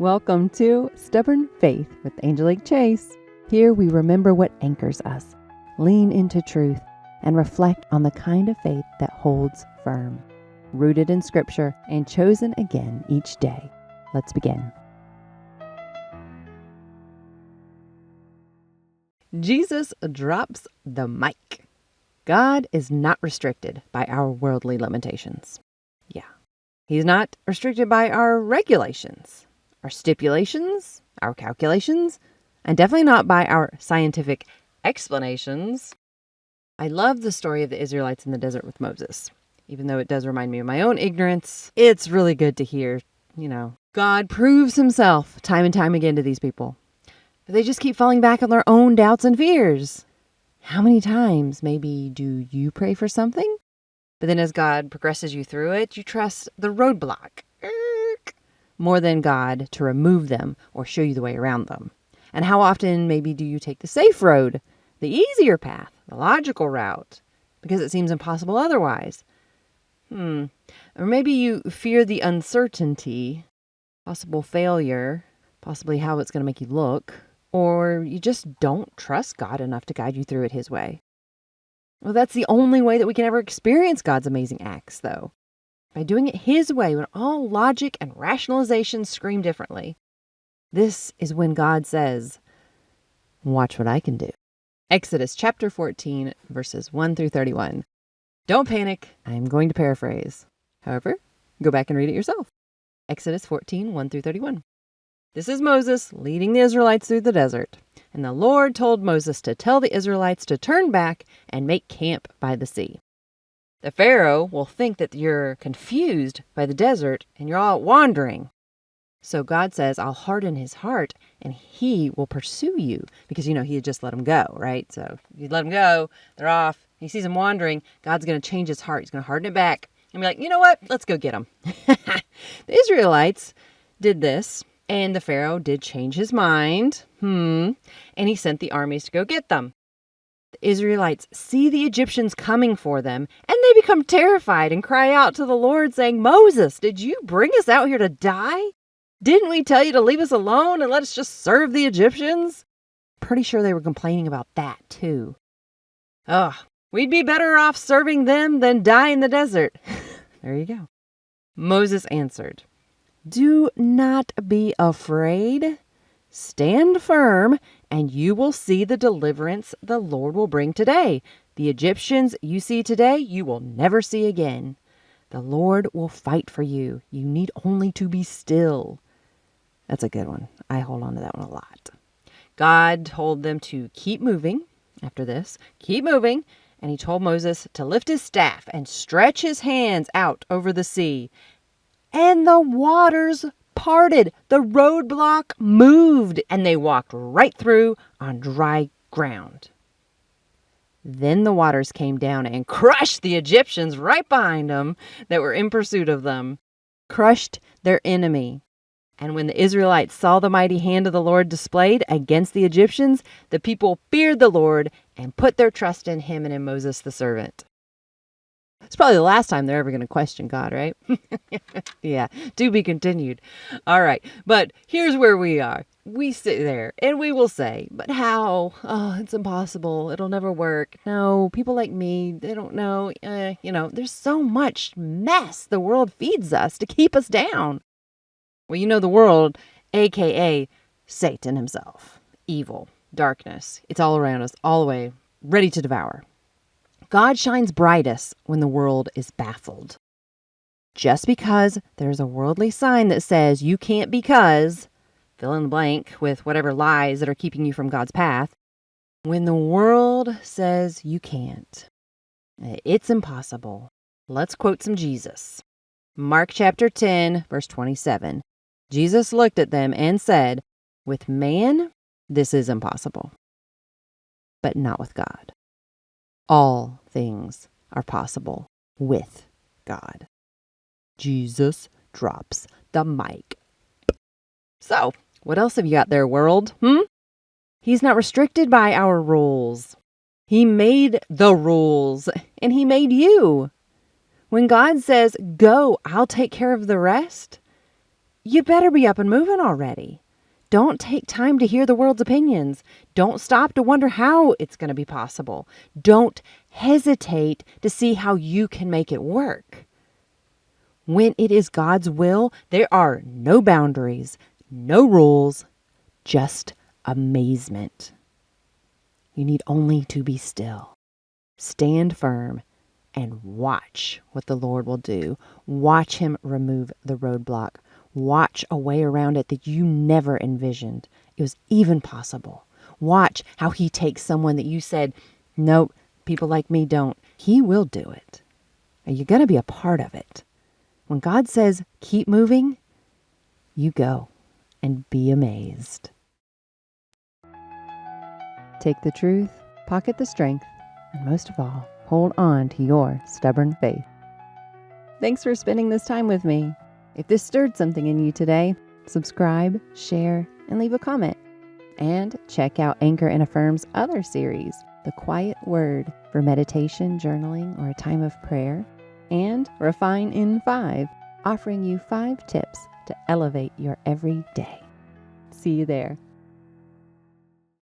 Welcome to Stubborn Faith with Angelique Chase. Here we remember what anchors us, lean into truth, and reflect on the kind of faith that holds firm, rooted in Scripture and chosen again each day. Let's begin. Jesus drops the mic. God is not restricted by our worldly limitations. Yeah. He's not restricted by our regulations, our stipulations, our calculations, and definitely not by our scientific explanations. I love the story of the Israelites in the desert with Moses. Even though it does remind me of my own ignorance, it's really good to hear, God proves himself time and time again to these people. But they just keep falling back on their own doubts and fears. How many times maybe do you pray for something? But then as God progresses you through it, you trust the roadblock more than God to remove them or show you the way around them. And how often maybe do you take the safe road, the easier path, the logical route, because it seems impossible otherwise? Or maybe you fear the uncertainty, possible failure, possibly how it's going to make you look, or you just don't trust God enough to guide you through it his way. Well, that's the only way that we can ever experience God's amazing acts, though. By doing it his way when all logic and rationalization scream differently. This is when God says, watch what I can do. Exodus chapter 14, verses 1 through 31. Don't panic. I'm going to paraphrase. However, go back and read it yourself. Exodus 14, 1 through 31. This is Moses leading the Israelites through the desert. And the Lord told Moses to tell the Israelites to turn back and make camp by the sea. The Pharaoh will think that you're confused by the desert and you're all wandering. So God says, I'll harden his heart and he will pursue you. Because, he had just let them go, right? So you let them go, they're off. He sees them wandering. God's going to change his heart. He's going to harden it back and be like, you know what? Let's go get them. The Israelites did this and the Pharaoh did change his mind. And he sent the armies to go get them. The Israelites see the Egyptians coming for them, and they become terrified and cry out to the Lord saying, Moses, did you bring us out here to die? Didn't we tell you to leave us alone and let us just serve the Egyptians? Pretty sure they were complaining about that too. We'd be better off serving them than die in the desert. There you go. Moses answered, do not be afraid. Stand firm, and you will see the deliverance the Lord will bring today. The Egyptians you see today, you will never see again. The Lord will fight for you. You need only to be still. That's a good one. I hold on to that one a lot. God told them to keep moving after this. Keep moving. And he told Moses to lift his staff and stretch his hands out over the sea. And the waters parted. The roadblock moved, and they walked right through on dry ground. Then the waters came down and crushed the Egyptians right behind them that were in pursuit of them, crushed their enemy. And when the Israelites saw the mighty hand of the Lord displayed against the Egyptians, the people feared the Lord and put their trust in him and in Moses the servant. It's probably the last time they're ever going to question God, right? Yeah, to be continued. All right, but here's where we are. We sit there and we will say, but how? Oh, it's impossible. It'll never work. No, people like me, they don't know. There's so much mess the world feeds us to keep us down. Well, the world, a.k.a. Satan himself, evil, darkness. It's all around us, all the way, ready to devour. God shines brightest when the world is baffled. Just because there's a worldly sign that says you can't because, fill in the blank with whatever lies that are keeping you from God's path, when the world says you can't, it's impossible. Let's quote some Jesus. Mark chapter 10, verse 27. Jesus looked at them and said, with man, this is impossible, but not with God. All things are possible with God. Jesus drops the mic. So, what else have you got there, world? He's not restricted by our rules. He made the rules, and he made you. When God says, go, I'll take care of the rest, you better be up and moving already. Don't take time to hear the world's opinions. Don't stop to wonder how it's going to be possible. Don't hesitate to see how you can make it work. When it is God's will, there are no boundaries, no rules, just amazement. You need only to be still. Stand firm and watch what the Lord will do. Watch Him remove the roadblock. Watch a way around it that you never envisioned it was even possible. Watch how He takes someone that you said, nope, people like me don't. He will do it. Are you going to be a part of it? When God says, keep moving, you go and be amazed. Take the truth, pocket the strength, and most of all, hold on to your stubborn faith. Thanks for spending this time with me. If this stirred something in you today, subscribe, share, and leave a comment. And check out Anchor Affirm's other series, The Quiet Word, for meditation, journaling, or a time of prayer, and Refine in 5, offering you 5 tips to elevate your everyday. See you there.